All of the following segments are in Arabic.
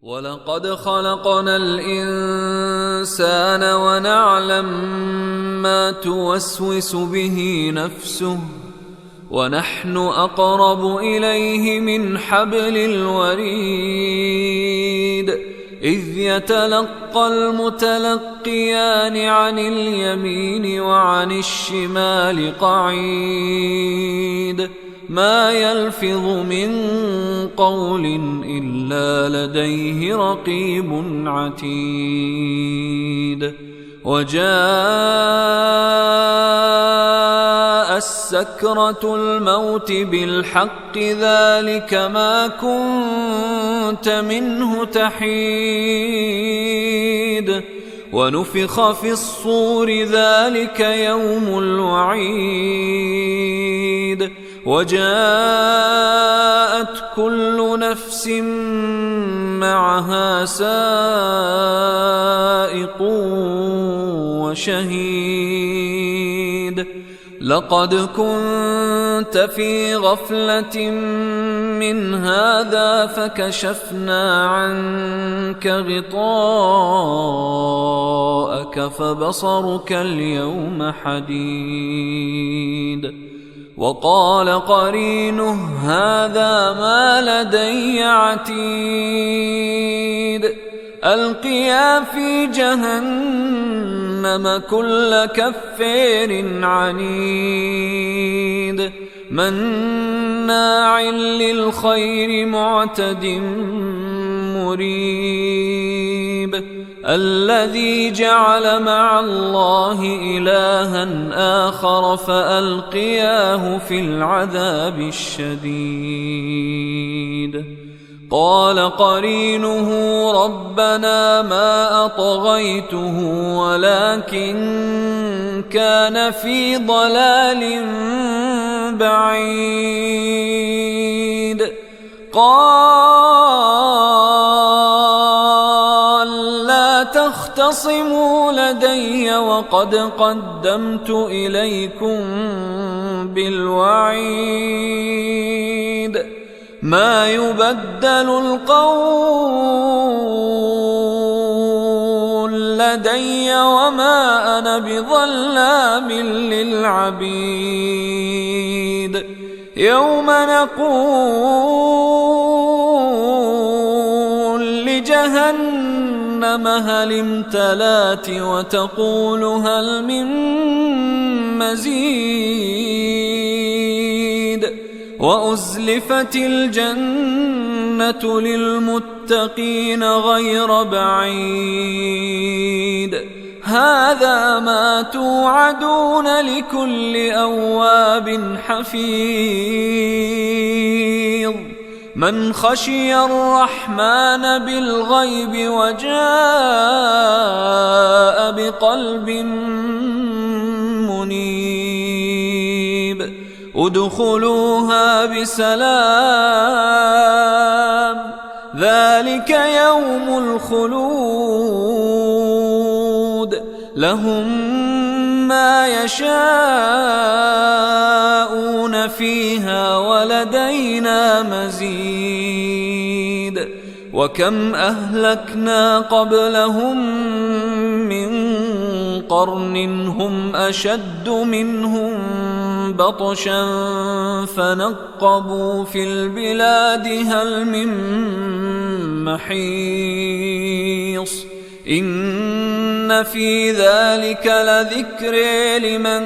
ولقد خلقنا الإنسان ونعلم ما توسوس به نفسه ونحن أقرب إليه من حبل الوريد إذ يتلقى المتلقيان عن اليمين وعن الشمال قعيد ما يلفظ من قول إلا لديه رقيب عتيد وجاءت سكرة الموت بالحق ذلك ما كنت منه تحيد ونفخ في الصور ذلك يوم الوعيد وجاءت كل نفس معها سائق وشهيد لقد كنت في غفلة من هذا فكشفنا عنك غطاءك فبصرك اليوم حديد وقال قرينه هذا ما لدي عتيد ألقيا في جهنم كل كفار عنيد مناع للخير معتد مريب الذي جعل مع الله إلها آخر فألقياه في العذاب الشديد قال قرينه ربنا ما أطغيته ولكن كان في ضلال بعيد قال لا تختصموا لدي وقد قدمت إليكم بالوعيد ما يبدل القول لدي وما أنا بظلام للعبيد يوم نقول لجهنم هل امتلأت وتقول هل من مزيد وأزلفت الجنة للمتقين غير بعيد هذا ما توعدون لكل أواب حفيظ من خشي الرحمن بالغيب وجاء بقلب منيب ادخلوها بسلام ذلك يوم الخلود لهم ما يشاءون فيها ولدينا مزيد وكم أهلكنا قبلهم من قرن هم أشد منهم بطشا فنقبوا في البلاد هل من محيص إن في ذلك لذكر لمن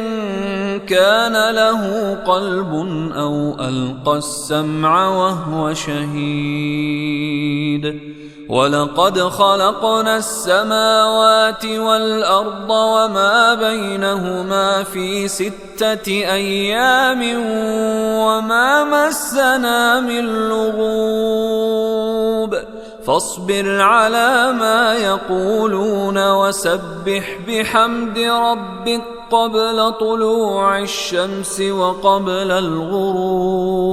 كان له قلب أو ألقى السمع وهو شهيد ولقد خلقنا السماوات والأرض وما بينهما في 6 أيام وما مسنا من لغوب فاصبر على ما يقولون وسبح بحمد ربك قبل طلوع الشمس وقبل الغروب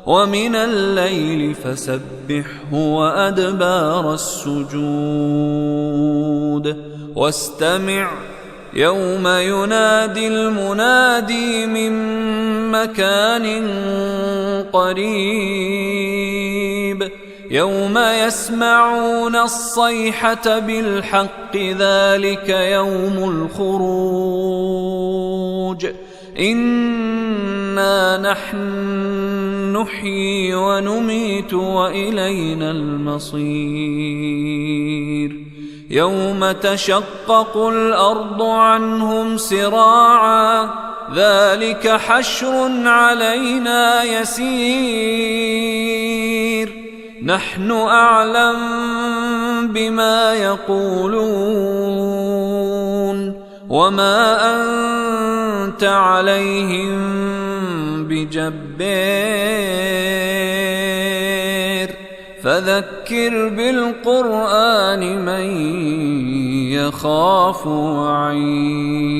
ومن الليل فسبحه وأدبار السجود واستمع يوم ينادي المنادي من مكان قريب يوم يسمعون الصيحة بالحق ذلك يوم الخروج إنا نحن نحيي ونميت وإلينا المصير يوم تشقق الأرض عنهم سراعا ذلك حشر علينا يسير نحن أعلم بما يقولون وما أنت عليهم بجبار فذكر بالقرآن من يخاف وعيد